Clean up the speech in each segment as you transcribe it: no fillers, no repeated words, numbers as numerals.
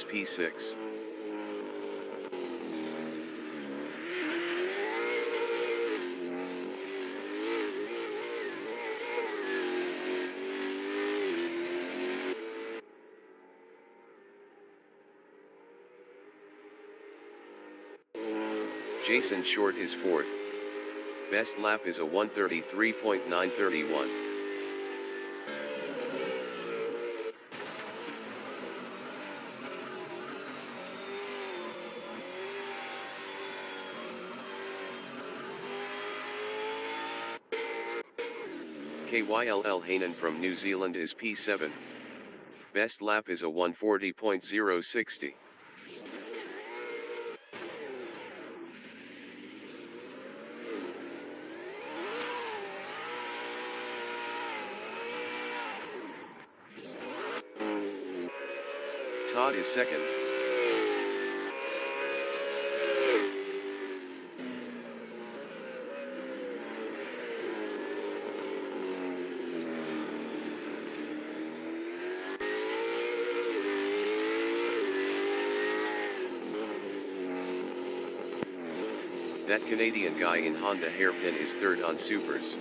is P6. Jason Short is 4th. Best lap is a 1:33.931. Kyll Hainan from New Zealand is P7. Best lap is a 1:40.060. Todd is 2nd. That Canadian guy in Honda hairpin is 3rd on Supers.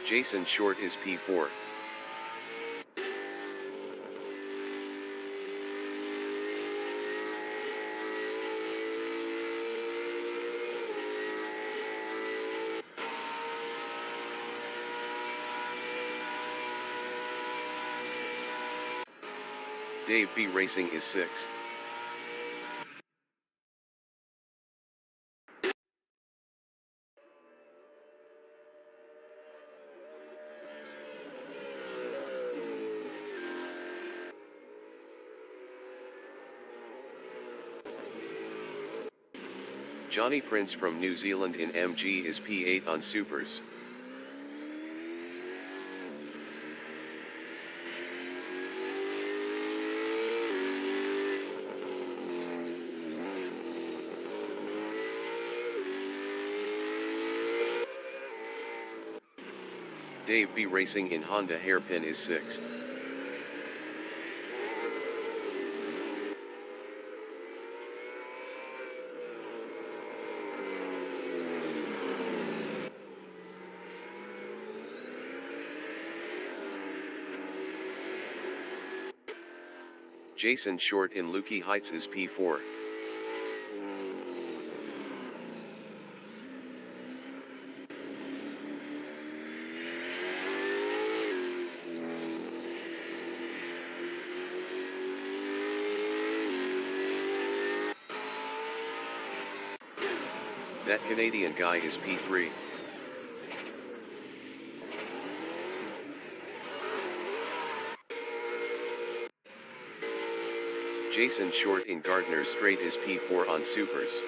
Jason Short is P4. Dave B Racing is 6th. Johnny Prince from New Zealand in MG is P8 on Supers. Dave B Racing in Honda hairpin is 6th. Jason Short in Lukey Heights is P4. That Canadian guy is P3. Jason Short in Gardner Strait is P4 on Supers.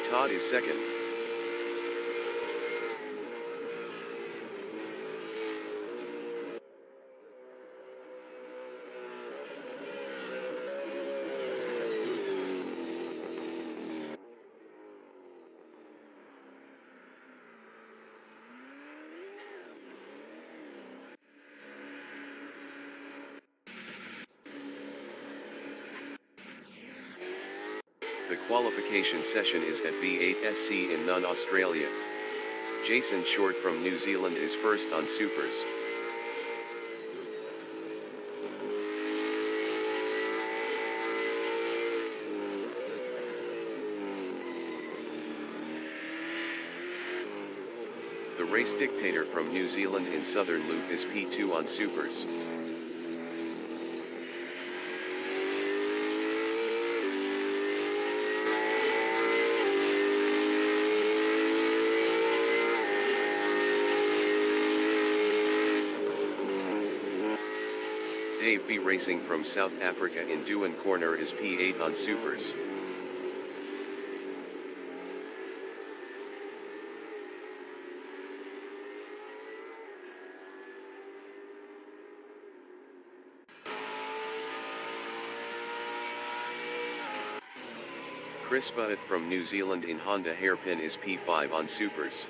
Todd is 2nd. The qualification session is at B8SC in Nunn, Australia. Jason Short from New Zealand is 1st on Supers. The race dictator from New Zealand in Southern Loop is P2 on Supers. Dave B Racing from South Africa in Dewan Corner is P8 on Supers. Chris Butt from New Zealand in Honda Hairpin is P5 on Supers.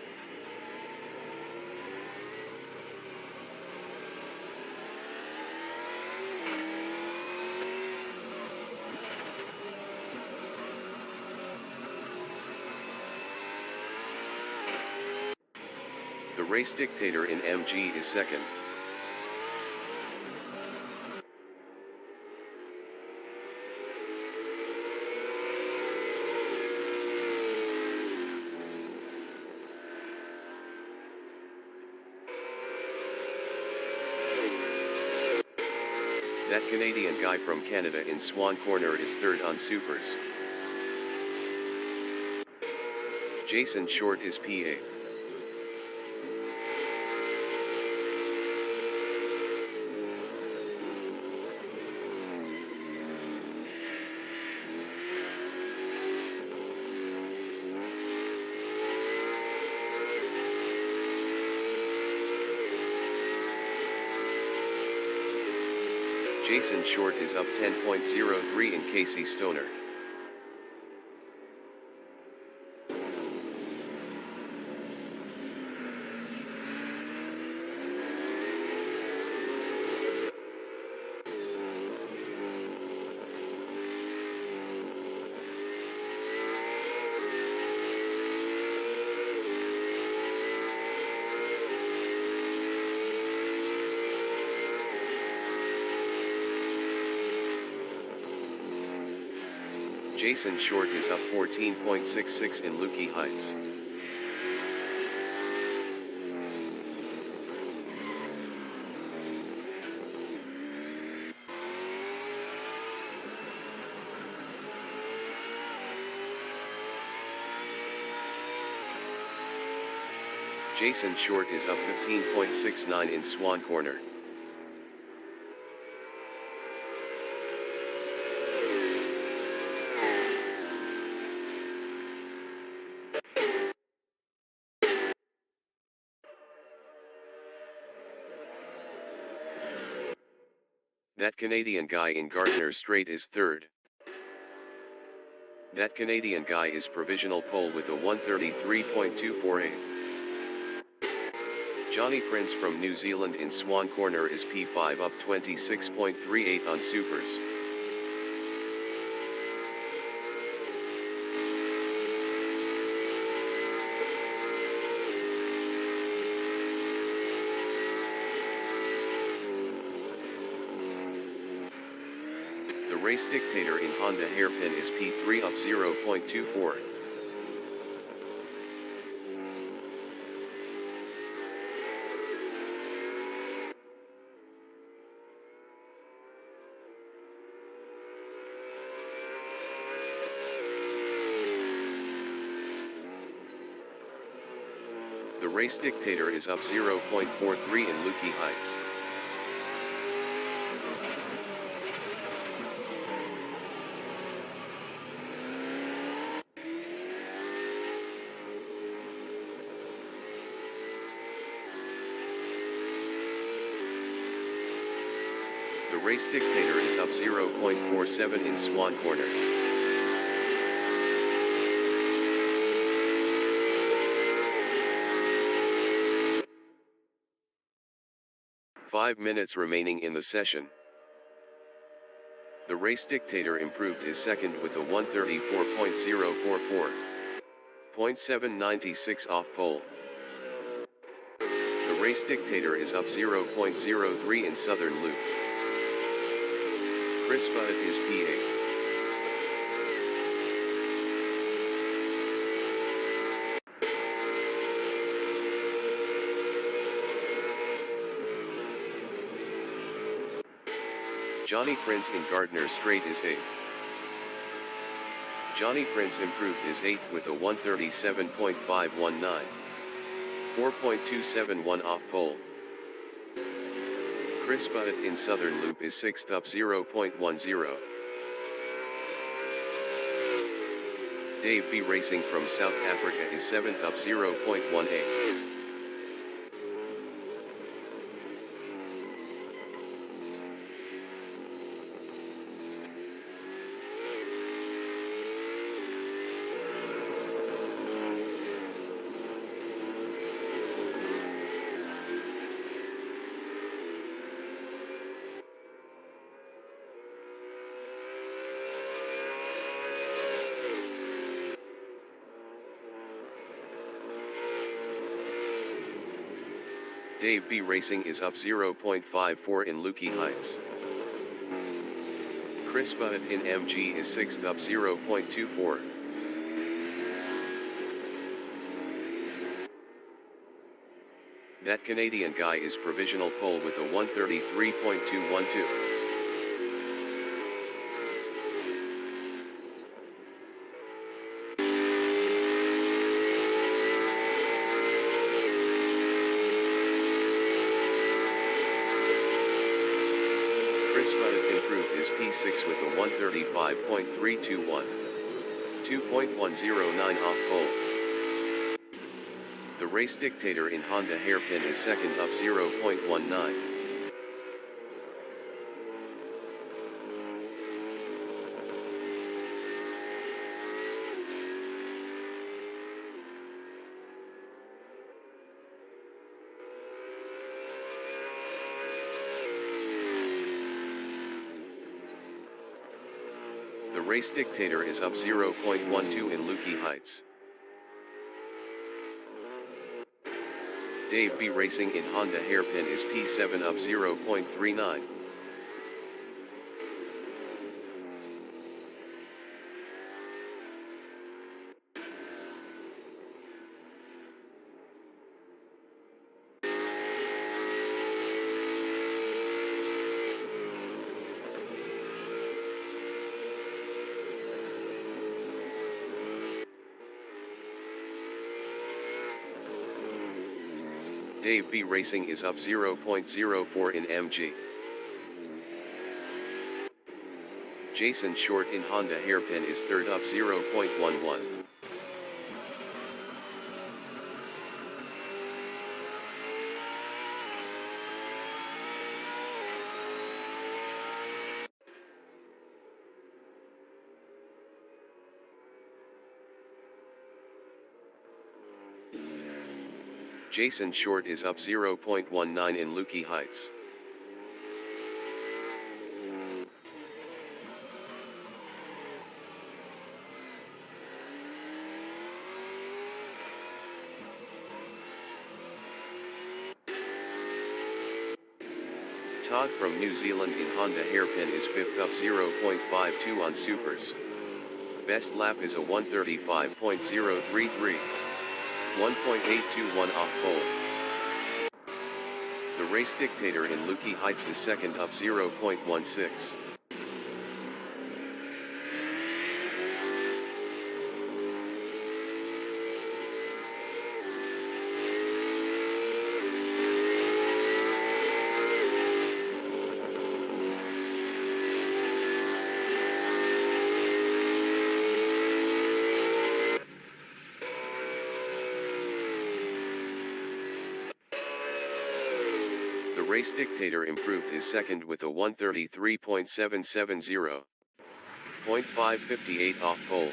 The Race Dictator in MG is second. That Canadian guy from Canada in Swan Corner is third on Supers. Jason Short is P8. Jason Short is up 10.03 in Casey Stoner. Jason Short is up 14.66 in Lukey Heights. Jason Short is up 15.69 in Swan Corner. That Canadian guy in Gardner Strait is third. That Canadian guy is provisional pole with a 133.248. Johnny Prince from New Zealand in Swan Corner is P5 up 26.38 on Supers. The Race Dictator in Honda Hairpin is P3 up 0.24. The Race Dictator is up 0.43 in Lukey Heights. The Race Dictator is up 0.47 in Swan Corner. Five minutes remaining in the session. The Race Dictator improved his second with a 134.044. 0.796 off pole. The Race Dictator is up 0.03 in Southern Loop. Chris Butt is P8. Johnny Prince in Gardner Strait is 8th. Johnny Prince improved his 8th with a 137.519. 4.271 off pole. Chris Butt in Southern Loop is 6th up 0.10. Dave B Racing from South Africa is 7th up 0.18. Dave B Racing is up 0.54 in Lukey Heights. Chris Butt in MG is 6th up 0.24. That Canadian guy is provisional pole with a 133.212. Chris Butt improved his P6 with a 135.321. 2.109 off pole. The race dictator in Honda hairpin is 2nd up 0.19. The race dictator is up 0.12 in Lukey Heights. Dave B Racing in Honda hairpin is P7 up 0.39. Dave B Racing is up 0.04 in MG. Jason Short in Honda hairpin is 3rd up 0.11. Jason Short is up 0.19 in Lukey Heights. Todd from New Zealand in Honda hairpin is 5th up 0.52 on Supers. Best lap is a 135.033. 1.821 off pole. The race dictator in Lukey Heights is 2nd up 0.16. The race dictator improved his 2nd with a 133.770. 0.558 off pole.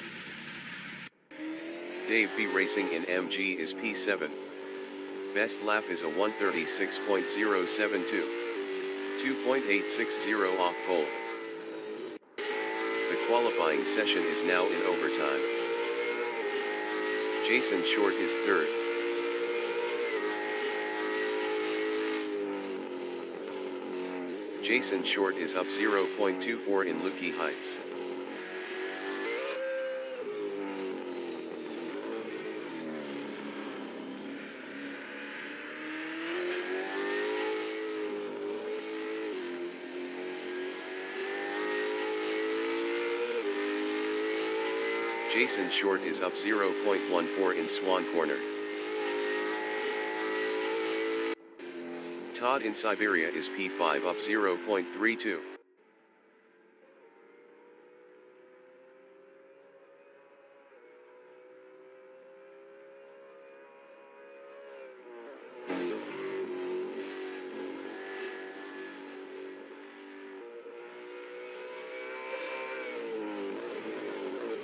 Dave B Racing in MG is P7. Best lap is a 136.072. 2.860 off pole. The qualifying session is now in overtime. Jason Short is 3rd. Jason Short is up 0.24 in Lukey Heights. Jason Short is up 0.14 in Swan Corner. Todd in Siberia is P5 up 0.32.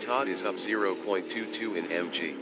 Todd is up 0.22 in MG.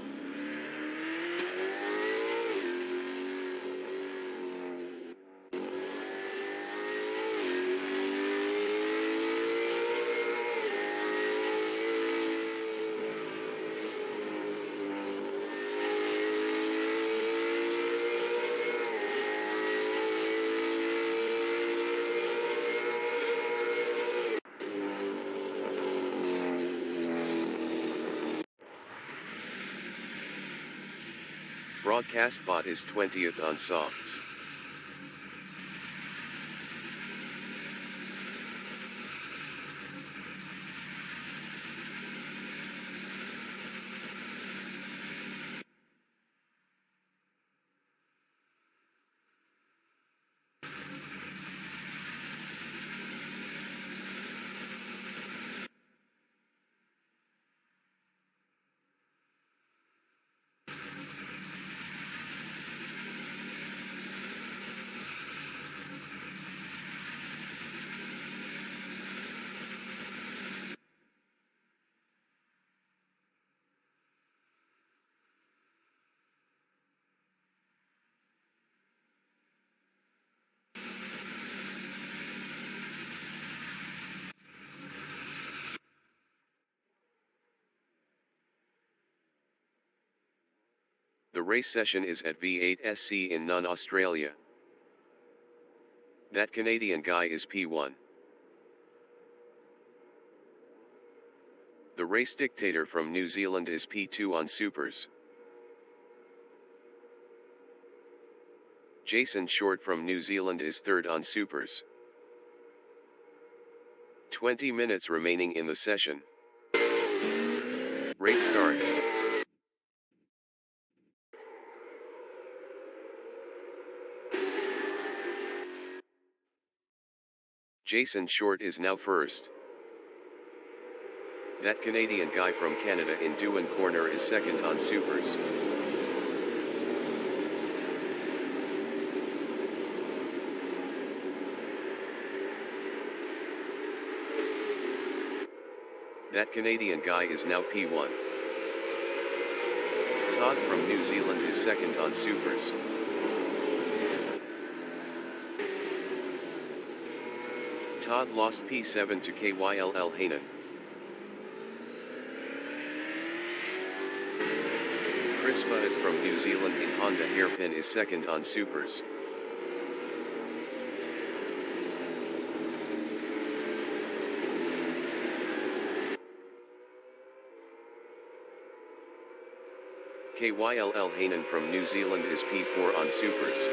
Broadcast bot is 20th on softs. The race session is at V8SC in Nunn, Australia. That Canadian guy is P1. The race dictator from New Zealand is P2 on supers. Jason Short from New Zealand is third on supers. 20 minutes remaining in the session. Race start. Jason Short is now first. That Canadian guy from Canada in Dewan Corner is second on supers. That Canadian guy is now P1. Todd from New Zealand is second on supers. Todd lost P7 to Kyll Hanan. Chris Budd from New Zealand in Honda Hairpin is second on supers. Kyll Hanan from New Zealand is P4 on supers.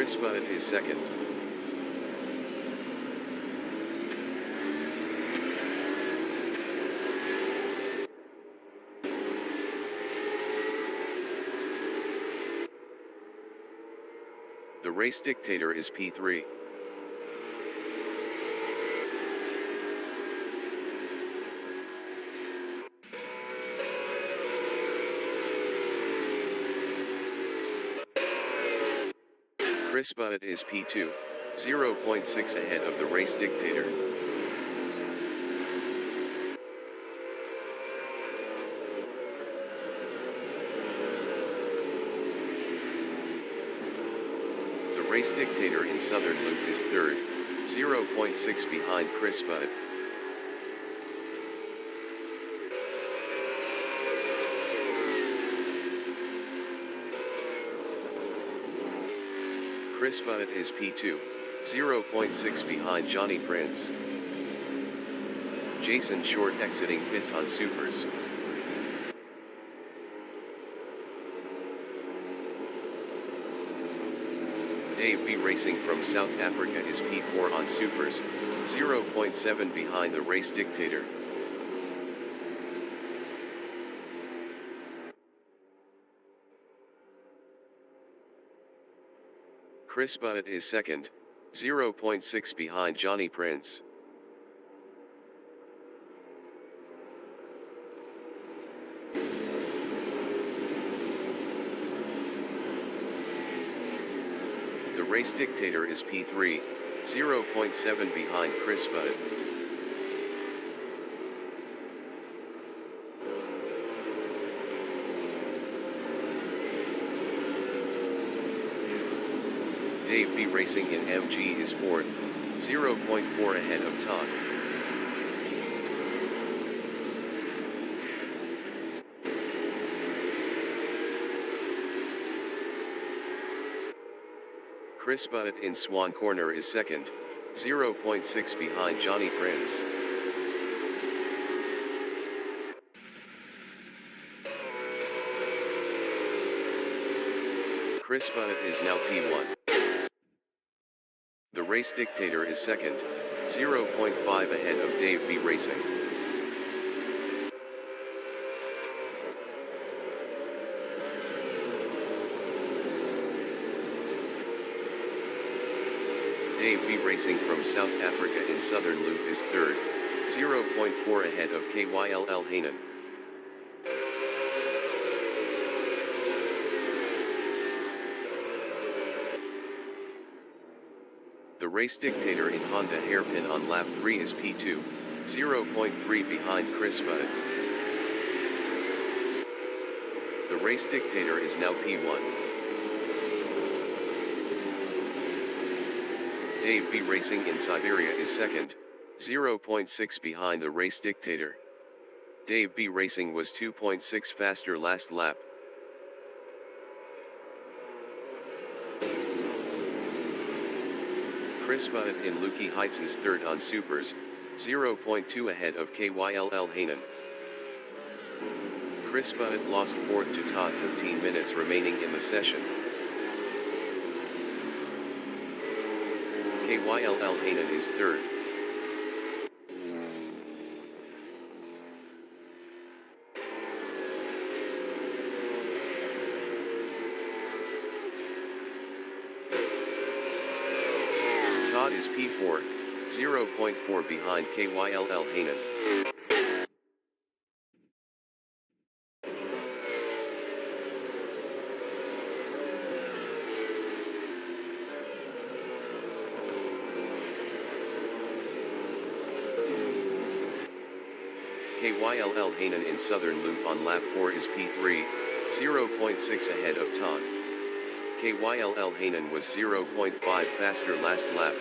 Chris Budd is second. The race dictator is P3. Chris Budd is P2, 0.6 ahead of the race dictator. The race dictator in Southern Loop is third, 0.6 behind Chris Budd. Chris Budd is P2, 0.6 behind Johnny Prince. Jason Short exiting pits on supers. Dave B Racing from South Africa is P4 on Supers, 0.7 behind the race dictator. Chris Butt is second, 0.6 behind Johnny Prince. The race dictator is P3, 0.7 behind Chris Butt. Dave B Racing in MG is fourth, 0.4 ahead of Todd. Chris Butt in Swan Corner is second, 0.6 behind Johnny Prince. Chris Butt is now P1. The race dictator is second, 0.5 ahead of Dave B Racing. Dave B Racing from South Africa in Southern Loop is third, 0.4 ahead of KYLL Hanan. The race dictator in Honda hairpin on lap 3 is P2, 0.3 behind Chris Butt. The race dictator is now P1. Dave B Racing in Siberia is second, 0.6 behind the race dictator. Dave B Racing was 2.6 faster last lap. Chris Butt in Lukey Heights is third on Supers, 0.2 ahead of KYLL Hanan. Chris Butt lost fourth to Todd 15 minutes remaining in the session. KYLL Hanan is third. Todd is P4, 0.4 behind KYLL Hanan. KYLL Hanan in Southern Loop on lap 4 is P3, 0.6 ahead of Todd. KYLL Hanan was 0.5 faster last lap.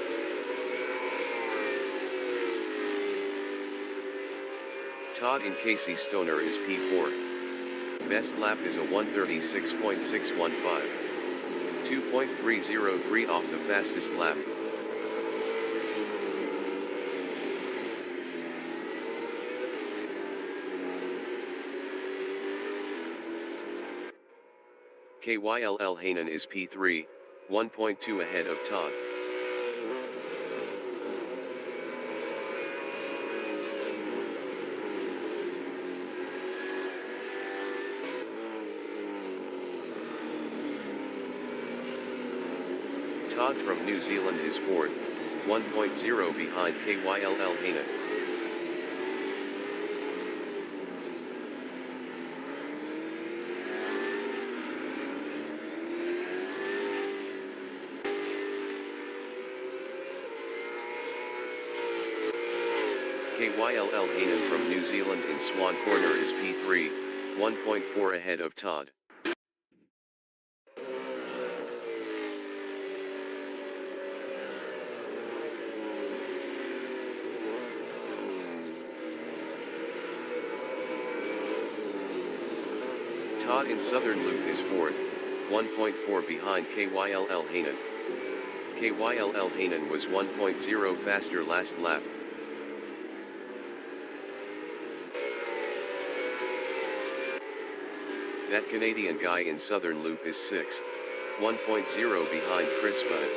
Todd in Casey Stoner is P4. Best lap is a 1:36.615. 2.303 off the fastest lap. KYLL Hanan is P3, 1.2 ahead of Todd. Todd from New Zealand is fourth, 1.0 behind KYLL Hanan. KYLL Hanan from New Zealand in Swan Corner is P3, 1.4 ahead of Todd. Todd in Southern Loop is fourth, 1.4 behind KYLL Hanan. KYLL Hanan was 1.0 faster last lap. That Canadian guy in Southern Loop is sixth, 1.0 behind Chris Budd.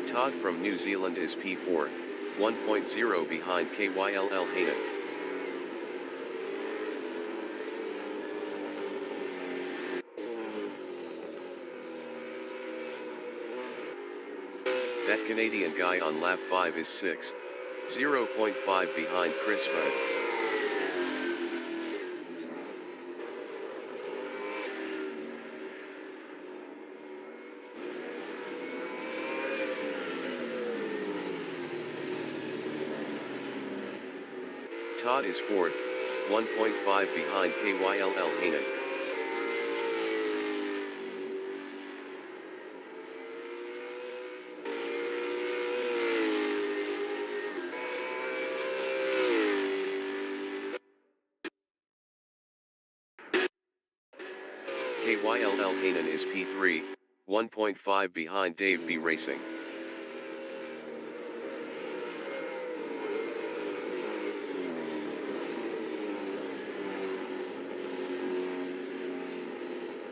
Todd from New Zealand is P4, 1.0 behind Kyll Haynen. That Canadian guy on lap 5 is 6th, 0.5 behind Chris Budd. Todd is 4th, 1.5 behind Kyll Haynen. Kyll Haynen is P3, 1.5 behind Dave B Racing.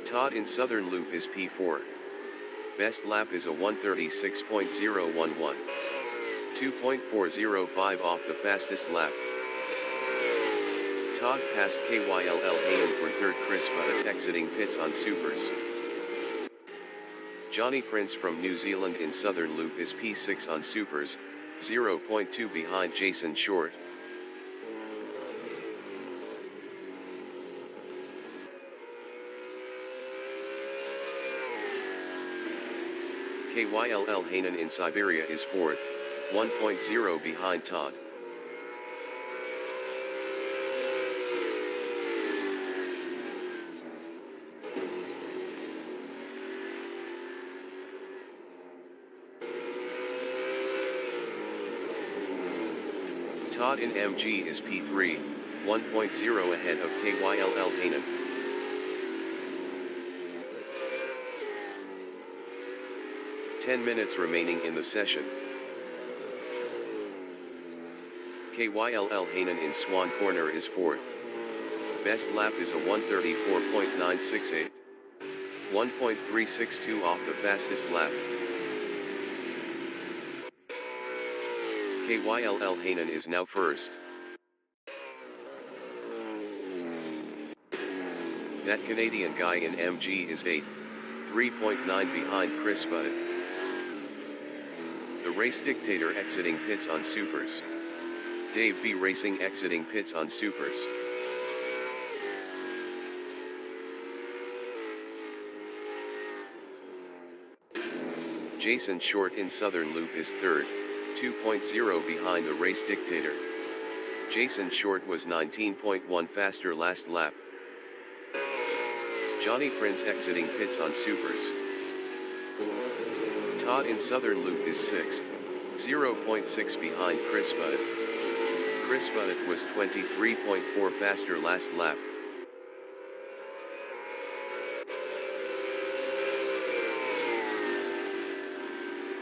Todd in Southern Loop is P4. Best lap is a 1:36.011. 2.405 off the fastest lap. Todd passed Kyll Haynen for third. Chris Budd exiting pits on Supers. Johnny Prince from New Zealand in Southern Loop is P6 on Supers, 0.2 behind Jason Short. Kyll Haynen in Siberia is 4th, 1.0 behind Todd. Todd in MG is P3, 1.0 ahead of Kyll Haynen. Ten minutes remaining in the session. Kyll Haynen in Swan Corner is 4th. Best lap is a 1:34.968. 1.362 off the fastest lap. Kyll Haynen is now first. That Canadian guy in MG is 8th, 3.9 behind Chris Budd. The race dictator exiting pits on Supers. Dave B Racing exiting pits on Supers. Jason Short in Southern Loop is 3rd, 2.0 behind the race dictator. Jason Short was 19.1 faster last lap. Johnny Prince exiting pits on Supers. Todd in Southern Loop is 6th, 0.6 behind Chris Budd. Chris Budd was 23.4 faster last lap.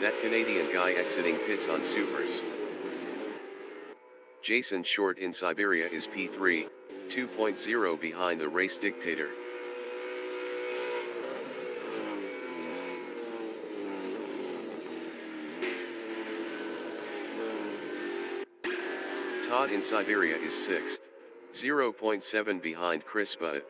That Canadian guy exiting pits on Supers. Jason Short in Siberia is P3, 2.0 behind the race dictator. Todd in Siberia is 6th, 0.7 behind Chris Budd.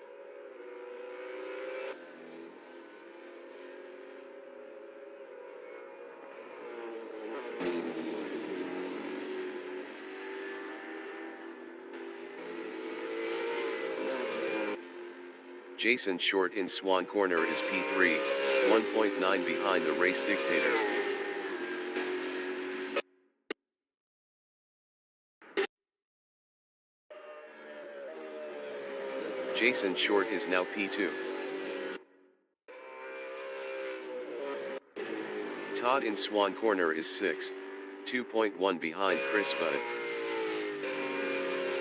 Jason Short in Swan Corner is P3, 1.9 behind the race dictator. Jason Short is now P2. Todd in Swan Corner is 6th, 2.1 behind Chris Budd.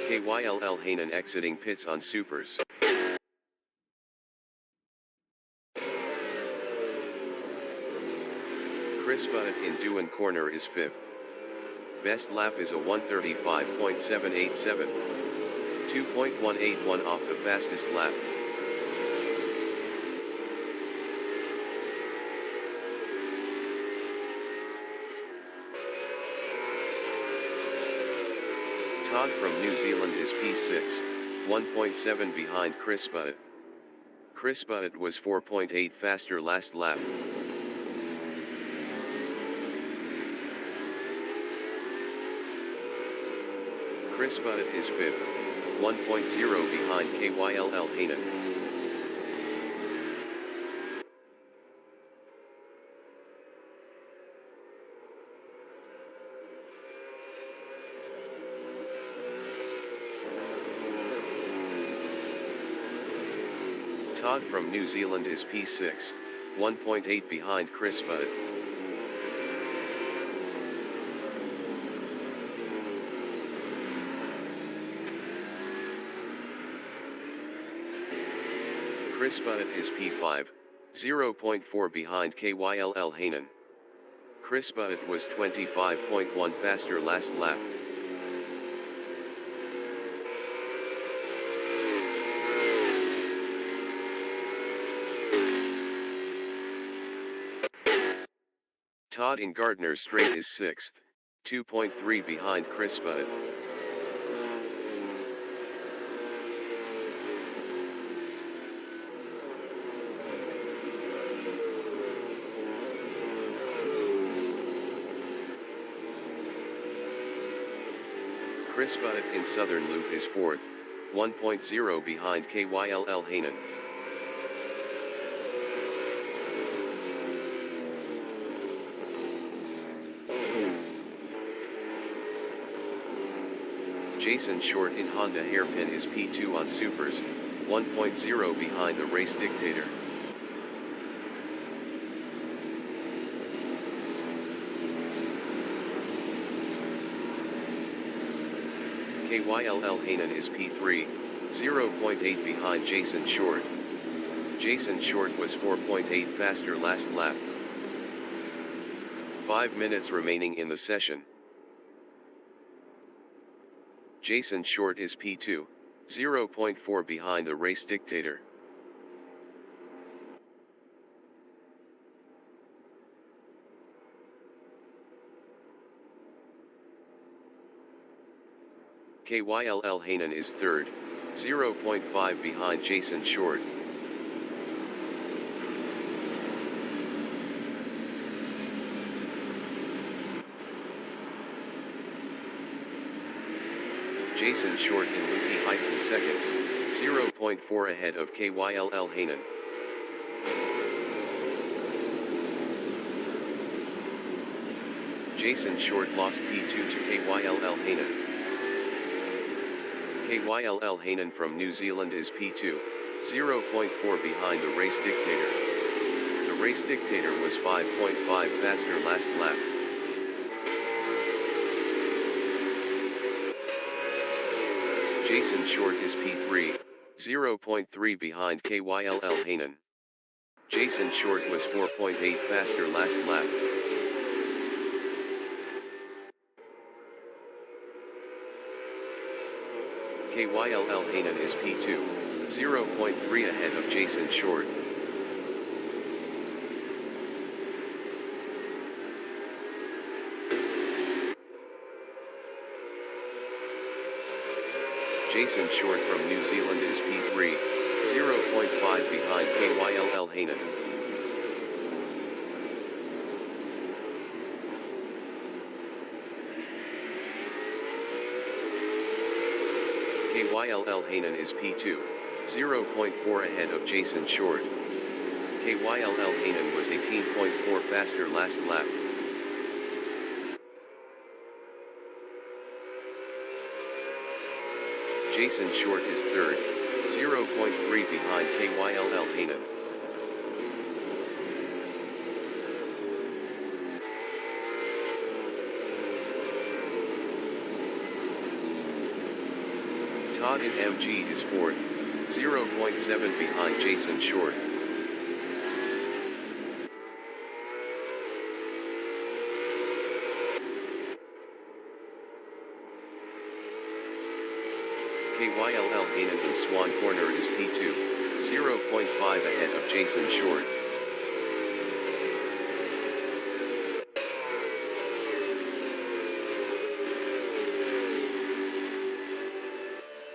Kyll Haynen exiting pits on Supers. Chris Budd in Dewan Corner is 5th. Best lap is a 1:35.787. 2.181 off the fastest lap. Todd from New Zealand is P6, 1.7 behind Chris Butt. Chris Butt was 4.8 faster last lap. Chris Butt is 5th, 1.0 behind Kyll Hainen. Todd from New Zealand is P6, 1.8 behind Chris Butt. Chris Butt is P5, 0.4 behind Kyll Hainen. Chris Butt was 25.1 faster last lap. Todd in Gardner Straight is 6th, 2.3 behind Chris Butt. Chris Butt in Southern Loop is 4th, 1.0 behind Kyll Hainen. Jason Short in Honda Hairpin is P2 on Supers, 1.0 behind the race dictator. Kyll Hainen is P3, 0.8 behind Jason Short. Jason Short was 4.8 faster last lap. 5 minutes remaining in the session. Jason Short is P2, 0.4 behind the race dictator. Kyll Hainen is 3rd, 0.5 behind Jason Short. Jason Short in Luty Heights is 2nd, 0.4 ahead of Kyll Hainen. Jason Short lost P2 to Kyll Hainen. Kyll Hainen from New Zealand is P2, 0.4 behind the race dictator. The race dictator was 5.5 faster last lap. Jason Short is P3, 0.3 behind Kyll Hainen. Jason Short was 4.8 faster last lap. Kyll Hainen is P2, 0.3 ahead of Jason Short. Jason Short from New Zealand is P3, 0.5 behind Kyll Hainen. Kyll Hainen is P2, 0.4 ahead of Jason Short. Kyll Hainen was 18.4 faster last lap. Jason Short is 3rd, 0.3 behind Kyll Hainen. Todd in MG is 4th, 0.7 behind Jason Short. KYLL Hainan in Swan Corner is P2, 0.5 ahead of Jason Short.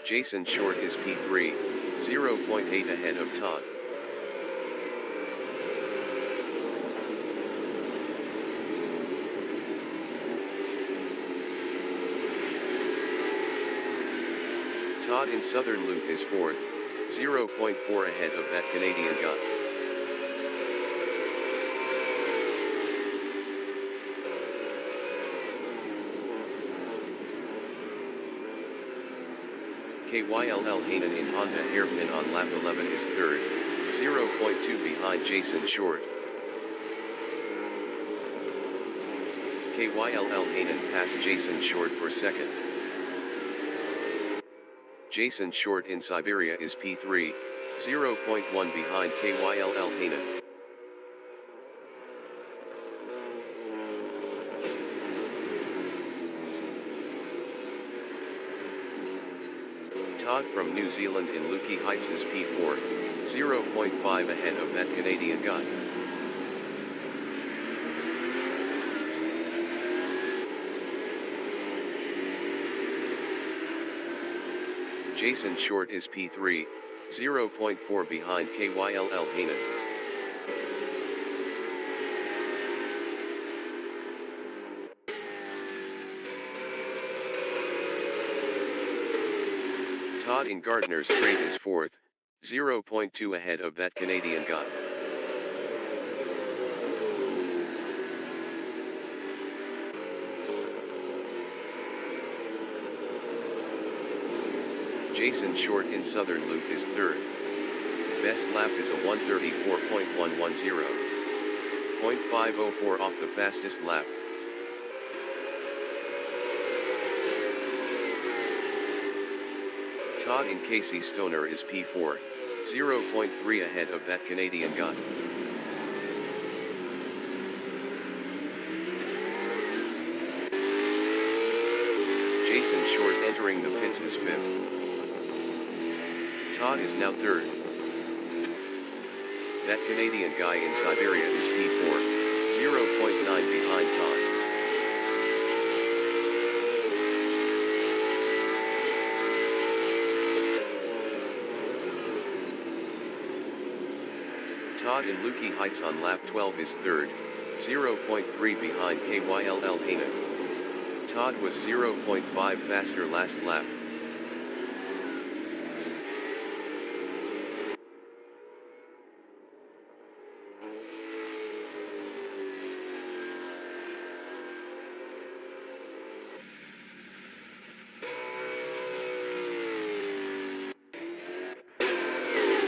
Jason Short is P3, 0.8 ahead of Todd. Todd in Southern Loop is 4th, 0.4 ahead of that Canadian guy. KYLL Hainan in Honda hairpin on lap 11 is 3rd, 0.2 behind Jason Short. KYLL Hainan passed Jason Short for 2nd. Jason Short in Siberia is P3, 0.1 behind KYLL Hainan. Todd from New Zealand in Lukey Heights is P4, 0.5 ahead of that Canadian guy. Jason Short is P3, 0.4 behind KYLL Hainan. Todd in Gardner Strait is 4th, 0.2 ahead of that Canadian guy. Jason Short in Southern Loop is 3rd. Best lap is a 1:34.110. 0.504 off the fastest lap. Todd in Casey Stoner is P4, 0.3 ahead of that Canadian guy. Jason Short entering the pits is 5th. Todd is now 3rd. That Canadian guy in Siberia is P4, 0.9 behind Todd. Todd in Lukey Heights on lap 12 is 3rd, 0.3 behind KYLL Hainan. Todd was 0.5 faster last lap.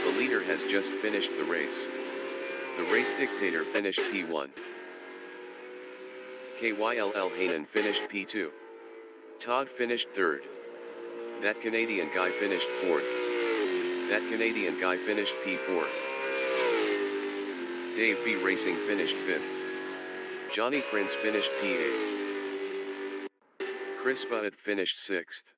The leader has just finished the race. The race dictator finished P1. KYLL Hainan finished P2. Todd finished 3rd. That Canadian guy finished 4th. That Canadian guy finished P4. Dave B Racing finished 5th. Johnny Prince finished P8. Chris Budd finished 6th.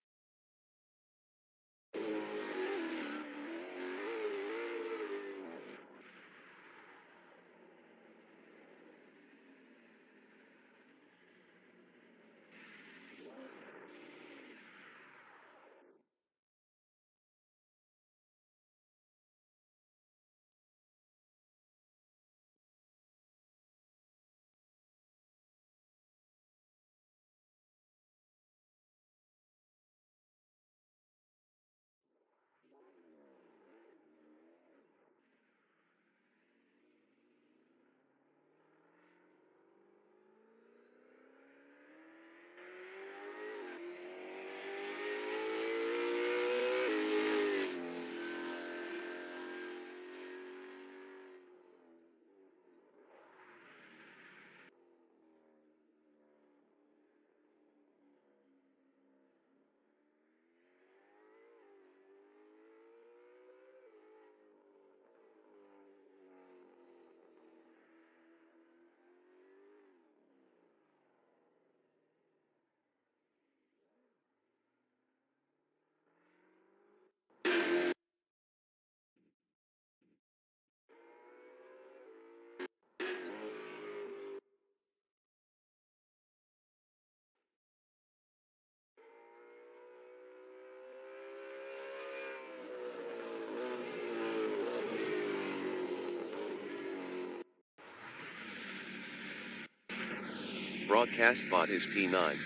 Broadcast bot is P9.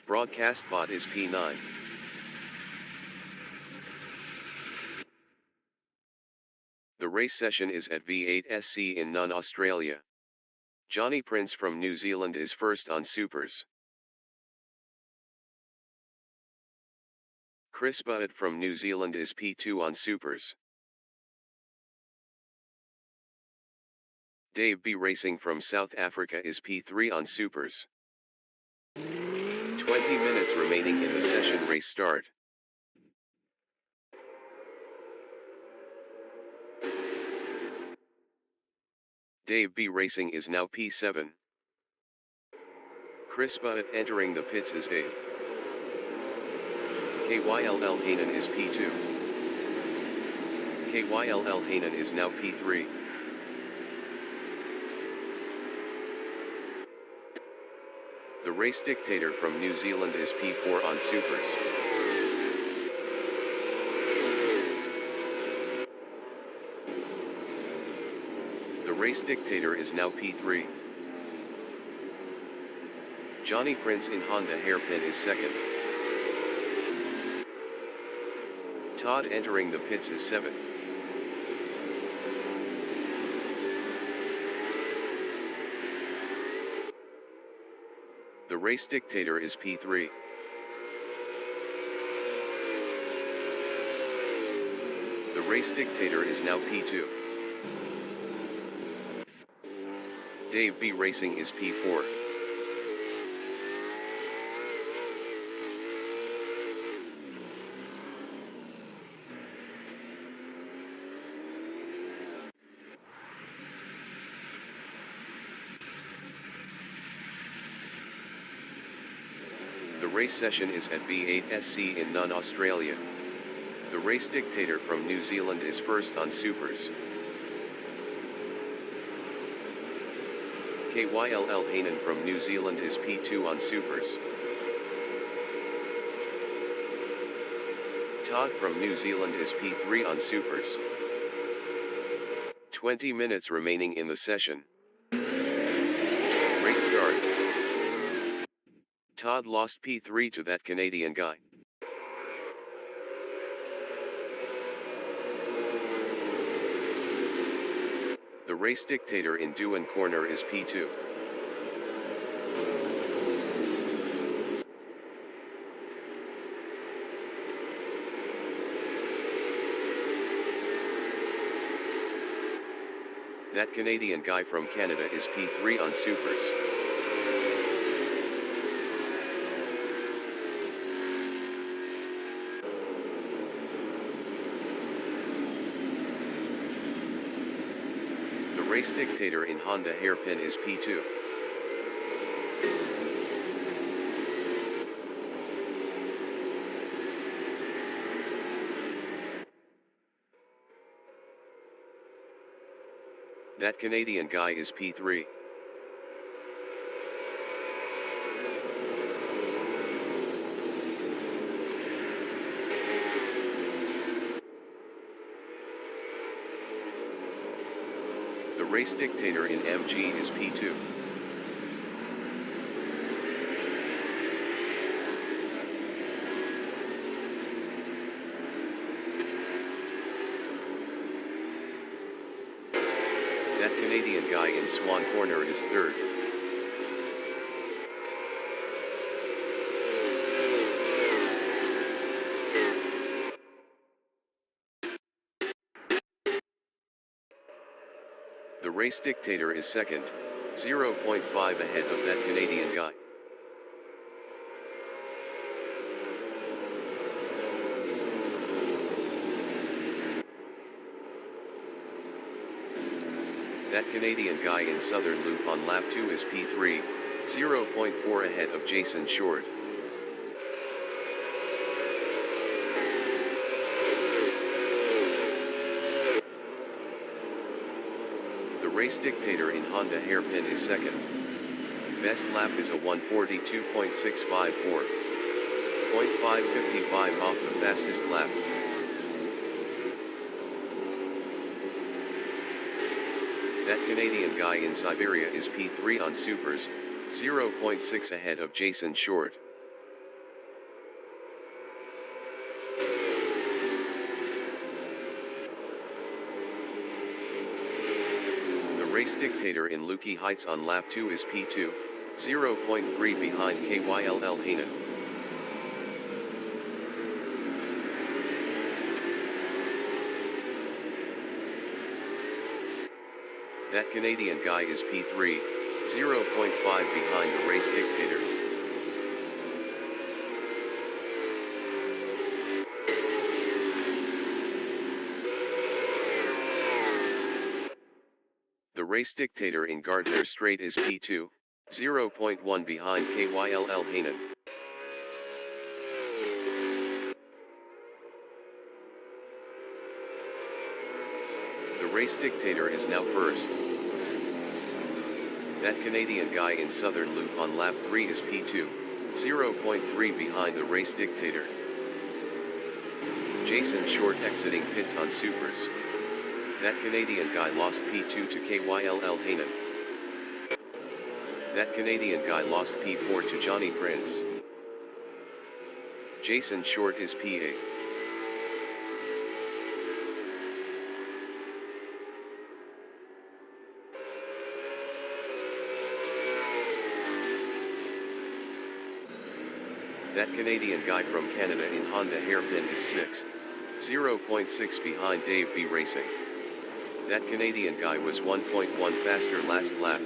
Broadcast bot is P9. The race session is at V8SC in Nunn, Australia. Johnny Prince from New Zealand is first on Supers. Chris Butt from New Zealand is P2 on Supers. Dave B Racing from South Africa is P3 on Supers. 20 minutes remaining in the session. Race start. Dave B Racing is now P7. Chris Butt entering the pits is 8th. KYLL Hanan is P2. KYLL Hanan is now P3. The race dictator from New Zealand is P4 on Supers. The race dictator is now P3. Johnny Prince in Honda hairpin is second. Todd entering the pits is 7th. The race dictator is P3. The race dictator is now P2. Dave B Racing is P4. The race session is at V8SC in Nunn, Australia. The race dictator from New Zealand is first on Supers. KYLL Hanan from New Zealand is P2 on Supers. Todd from New Zealand is P3 on Supers. 20 minutes remaining in the session. Race start. Todd lost P3 to that Canadian guy. The race dictator in Dewan corner is P2. That Canadian guy from Canada is P3 on Supers. The race dictator in Honda hairpin is P2. That Canadian guy is P3. The race dictator in MG is P2. That Canadian guy in Swan corner is third. The race dictator is second, 0.5 ahead of that Canadian guy. That Canadian guy in southern loop on lap 2 is P3, 0.4 ahead of Jason Short. The race dictator in Honda hairpin is second. Best lap is a 1:42.654. 0.555 off the fastest lap. That Canadian guy in Siberia is P3 on supers, 0.6 ahead of Jason Short. The race dictator in Lukey Heights on lap 2 is P2, 0.3 behind Kyll Hainen. That Canadian guy is P3, 0.5 behind the race dictator. The race dictator in Gardner Strait is P2, 0.1 behind Kyll Hainen. The race dictator is now first. That Canadian guy in southern loop on lap 3 is P2, 0.3 behind the race dictator. Jason Short exiting pits on supers. That Canadian guy lost P2 to Kyll Hainen. That Canadian guy lost P4 to Johnny Prince. Jason Short is P8. That Canadian guy from Canada in Honda hairpin is 6th, 0.6 behind Dave B Racing. That Canadian guy was 1.1 faster last lap.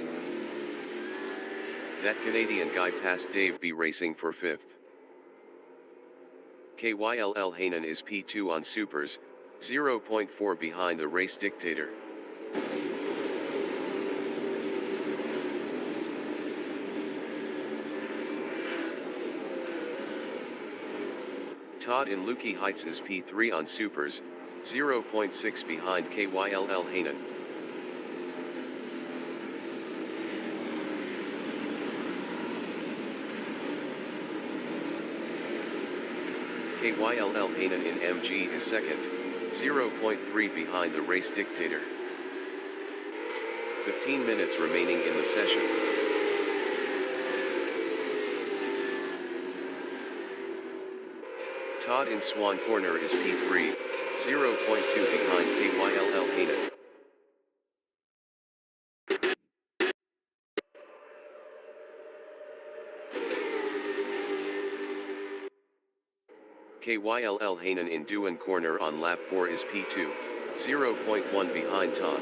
That Canadian guy passed Dave B Racing for 5th. Kyll Hainen is P2 on supers, 0.4 behind the race dictator. Todd in Lukey Heights is P3 on supers, 0.6 behind Kyll Hainen. Kyll Hainen in MG is second, 0.3 behind the race dictator. 15 minutes remaining in the session. Todd in Swan Corner is P3, 0.2 behind Kyll Hainen. Kyll Hainen in Dewan Corner on lap 4 is P2, 0.1 behind Todd.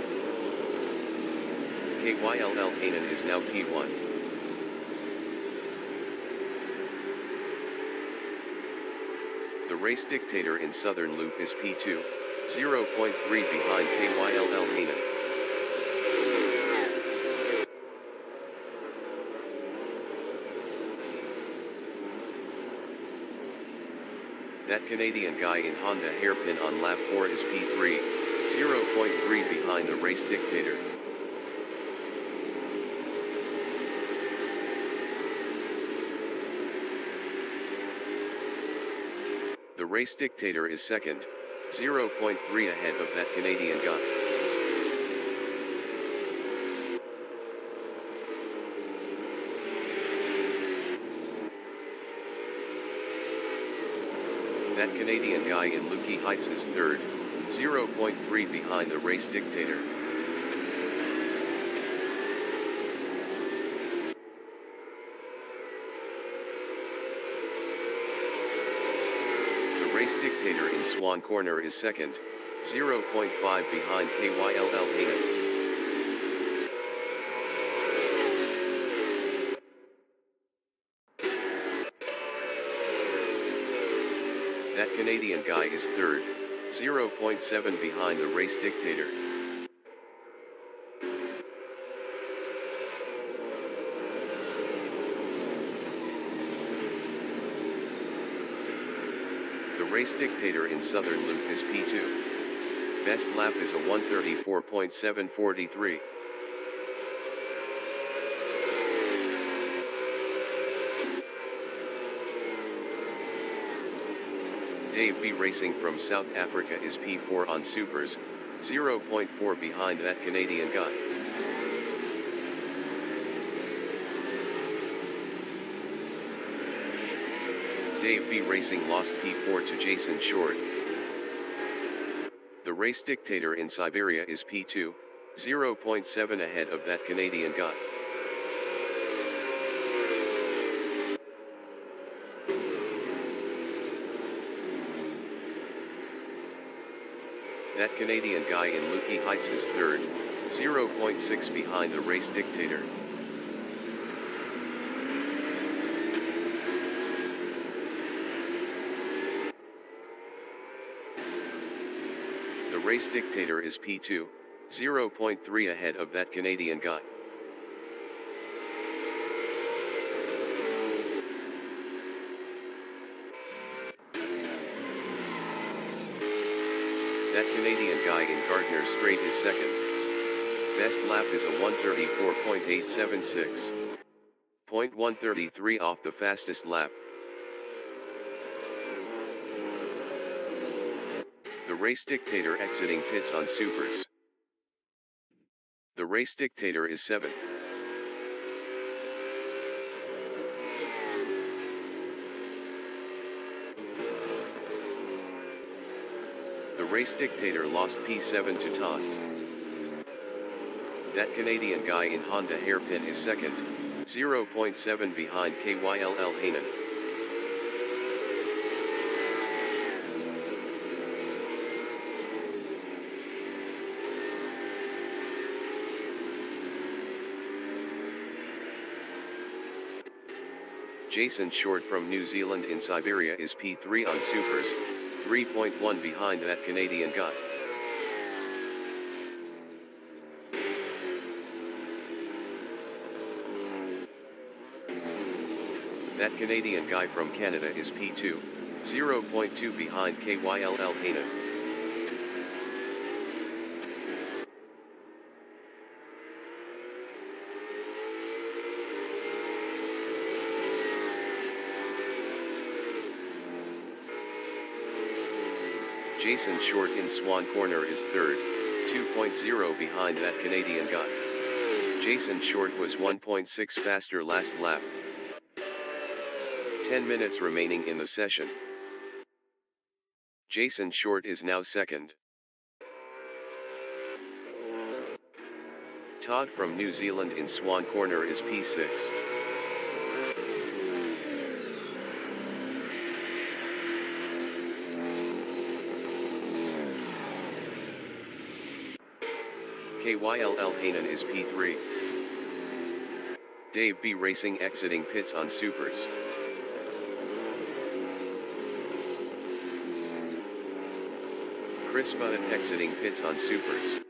Kyll Hainen is now P1. The race dictator in Southern Loop is P2, 0.3 behind Kyll Hainen. That Canadian guy in Honda hairpin on lap 4 is P3, 0.3 behind the race dictator. The race dictator is second, 0.3 ahead of that Canadian guy. That Canadian guy in Lukey Heights is third, 0.3 behind the race dictator. The race dictator in Swan Corner is second, 0.5 behind Kyll Hainen. That Canadian guy is third, 0.7 behind the race dictator. The race dictator in southern loop is P2. Best lap is a 1:34.743. Dave B Racing from South Africa is P4 on Supers, 0.4 behind that Canadian guy. Dave B Racing lost P4 to Jason Short. The race dictator in Siberia is P2, 0.7 ahead of that Canadian guy. That Canadian guy in Lukey Heights is third, 0.6 behind the race dictator. The race dictator is P2, 0.3 ahead of that Canadian guy. That Canadian guy in Gardner Strait is second. Best lap is a 1:34.876. 0.133 off the fastest lap. The race dictator exiting pits on Supers. The race dictator is 7th. The race dictator lost P7 to Todd. That Canadian guy in Honda hairpin is second, 0.7 behind Kyll Hanen. Jason Short from New Zealand in Siberia is P3 on Supers, 3.1 behind that Canadian guy. That Canadian guy from Canada is P2, 0.2 behind Kyll Hanen. Jason Short in Swan Corner is third, 2.0 behind that Canadian guy. Jason Short was 1.6 faster last lap. 10 minutes remaining in the session. Jason Short is now second. Todd from New Zealand in Swan Corner is P6. Kyll Hanen is P3. Dave B Racing exiting pits on Supers. Chris Budd exiting pits on Supers.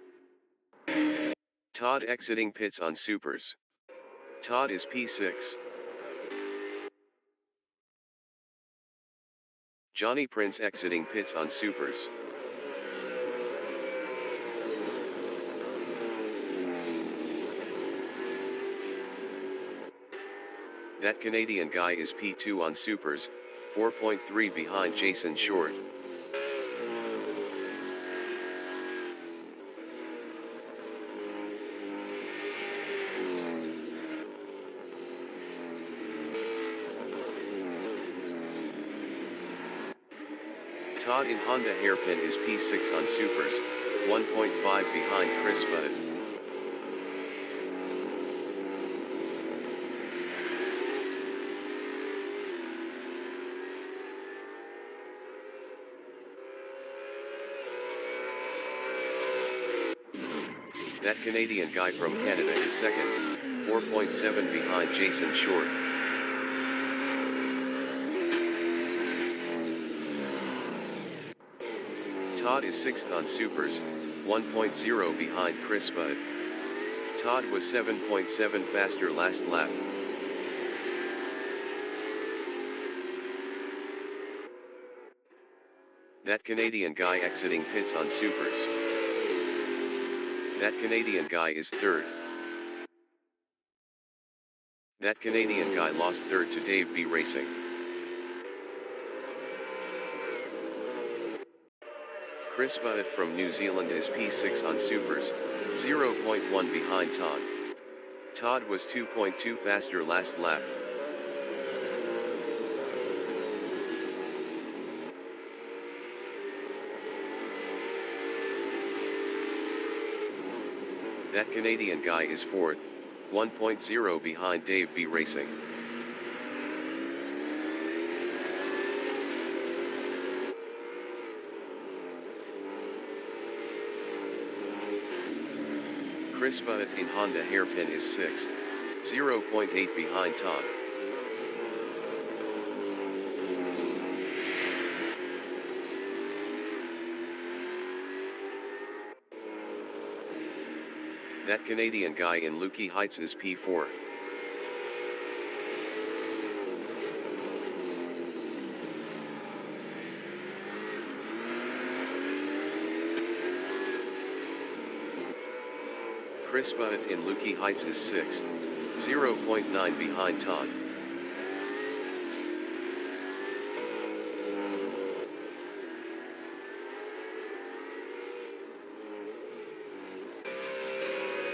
Todd exiting pits on Supers. Todd is P6. Johnny Prince exiting pits on Supers. That Canadian guy is P2 on Supers, 4.3 behind Jason Short. Todd in Honda hairpin is P6 on Supers, 1.5 behind Chris Budd. That Canadian guy from Canada is second, 4.7 behind Jason Short. Todd is 6th on Supers, 1.0 behind Chris Budd. Todd was 7.7 faster last lap. That Canadian guy exiting pits on Supers. That Canadian guy is 3rd. That Canadian guy lost 3rd to Dave B Racing. Chris Budd from New Zealand is P6 on Supers, 0.1 behind Todd. Todd was 2.2 faster last lap. That Canadian guy is 4th, 1.0 behind Dave B Racing. Chris Budd in Honda hairpin is 6th, 0.8 behind Todd. That Canadian guy in Lukey Heights is P4. Chris Budd in Lukey Heights is 6th, 0.9 behind Todd.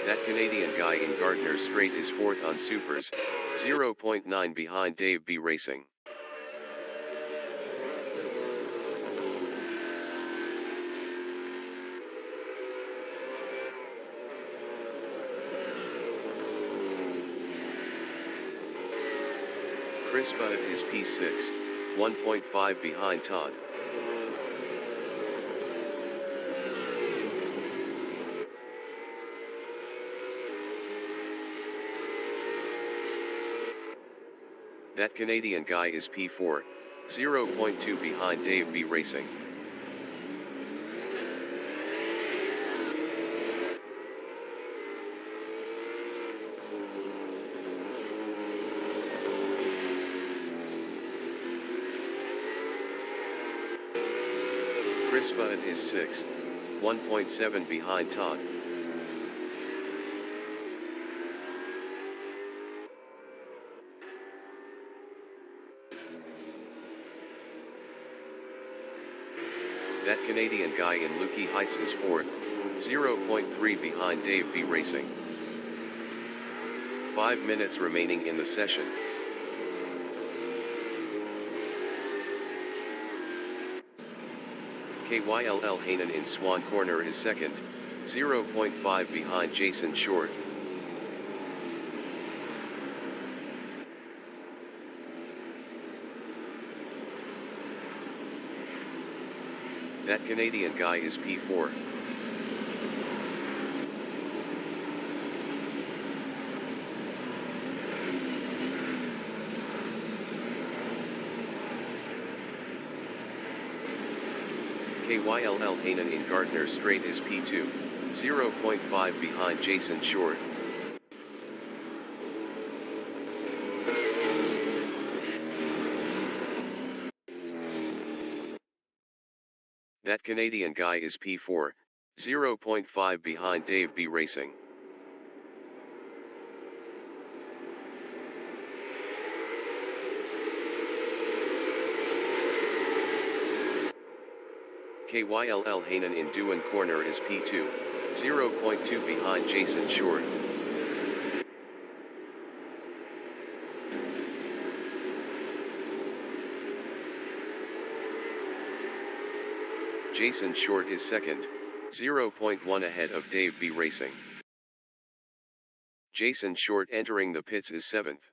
That Canadian guy in Gardner Strait is 4th on Supers, 0.9 behind Dave B Racing. Chris Budd is P6, 1.5 behind Todd. That Canadian guy is P4, 0.2 behind Dave B Racing. Chris Budd is 6th, 1.7 behind Todd. That Canadian guy in Lukey Heights is 4th, 0.3 behind Dave B Racing. 5 minutes remaining in the session. KYLL Hainan in Swan Corner is 2nd, 0.5 behind Jason Short. That Canadian guy is P4. KYLL Hainan in Gardner Strait is P2, 0.5 behind Jason Short. That Canadian guy is P4, 0.5 behind Dave B Racing. KYLL Hainan in Dewan Corner is P2, 0.2 behind Jason Short. Jason Short is 2nd, 0.1 ahead of Dave B Racing. Jason Short entering the pits is 7th.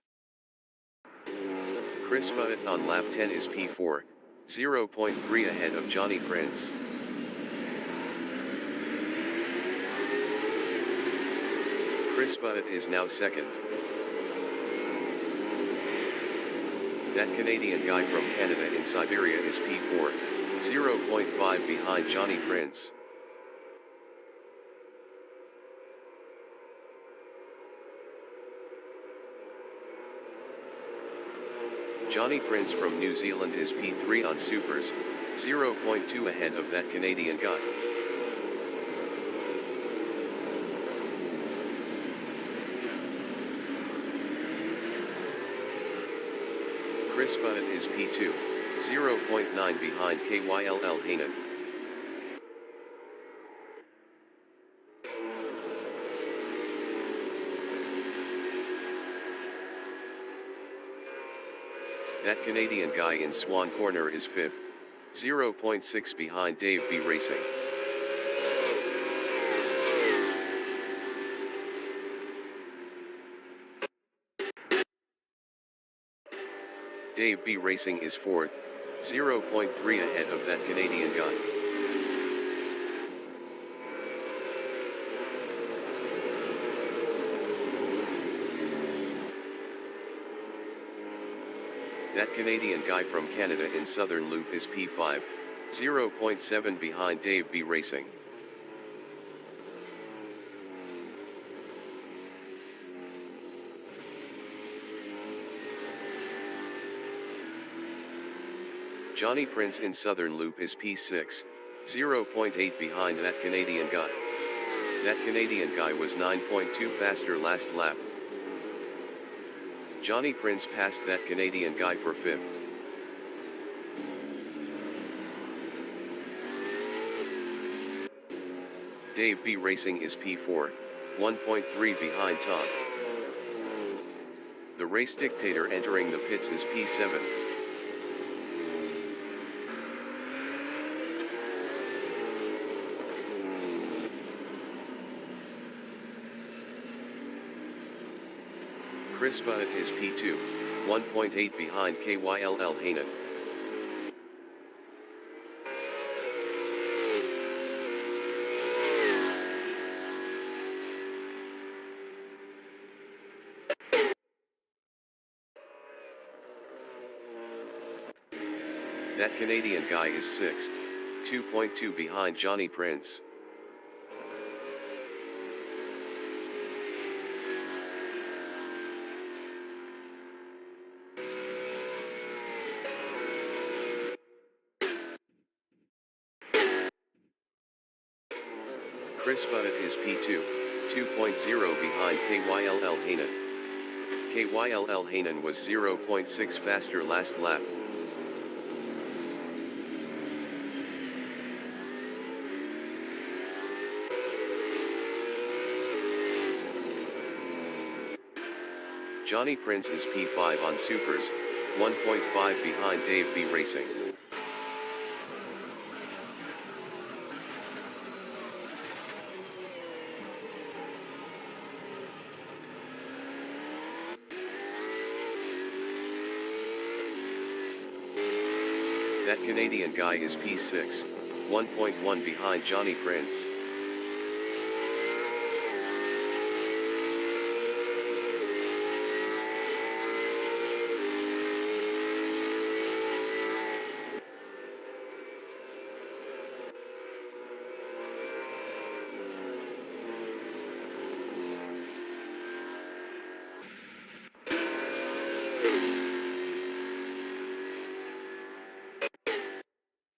Chris Budd on lap 10 is P4, 0.3 ahead of Johnny Prince. Chris Budd is now 2nd. That Canadian guy from Canada in Siberia is P4, 0.5 behind Johnny Prince. Johnny Prince from New Zealand is P3 on Supers, 0.2 ahead of that Canadian guy. Chris Butt is P2, 0.9 behind Kyll Hainen. That Canadian guy in Swan Corner is 5th, 0.6 behind Dave B Racing. Dave B Racing is 4th, 0.3 ahead of that Canadian guy. That Canadian guy from Canada in Southern Loop is P5, 0.7 behind Dave B Racing. Johnny Prince in Southern Loop is P6, 0.8 behind that Canadian guy. That Canadian guy was 9.2 faster last lap. Johnny Prince passed that Canadian guy for 5th. Dave B Racing is P4, 1.3 behind Todd. The race dictator entering the pits is P7. Chris Butt is P2, 1.8 behind Kyll Hainen. That Canadian guy is 6th, 2.2 behind Johnny Prince. Chris Butt is P2, 2.0 behind Kyll Hainen. Kyll Hainen was 0.6 faster last lap. Johnny Prince is P5 on Supers, 1.5 behind Dave B Racing. That Canadian guy is P6, 1.1 behind Johnny Prince.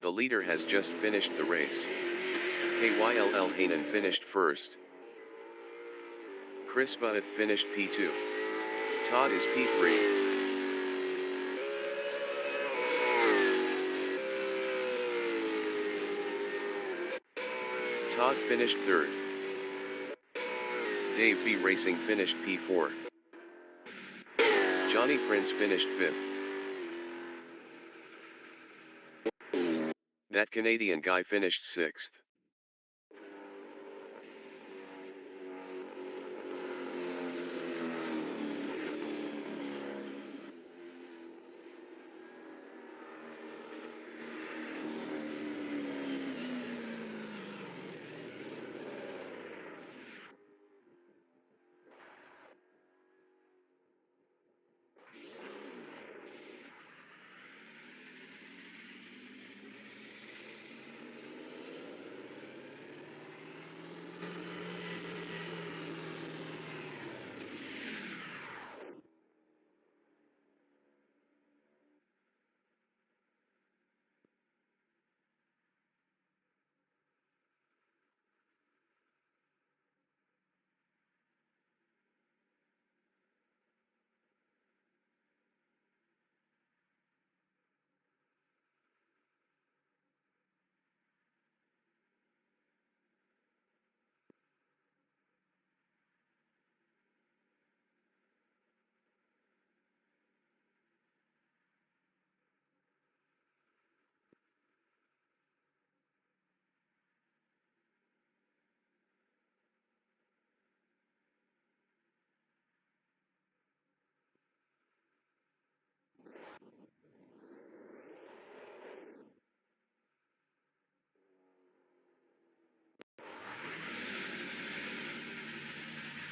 The leader has just finished the race. Kyll Hainen finished first. Chris Butt finished P2. Todd is P3. Todd finished 3rd. Dave B Racing finished P4. Johnny Prince finished 5th. That Canadian guy finished 6th.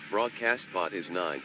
Broadcast bot is 9.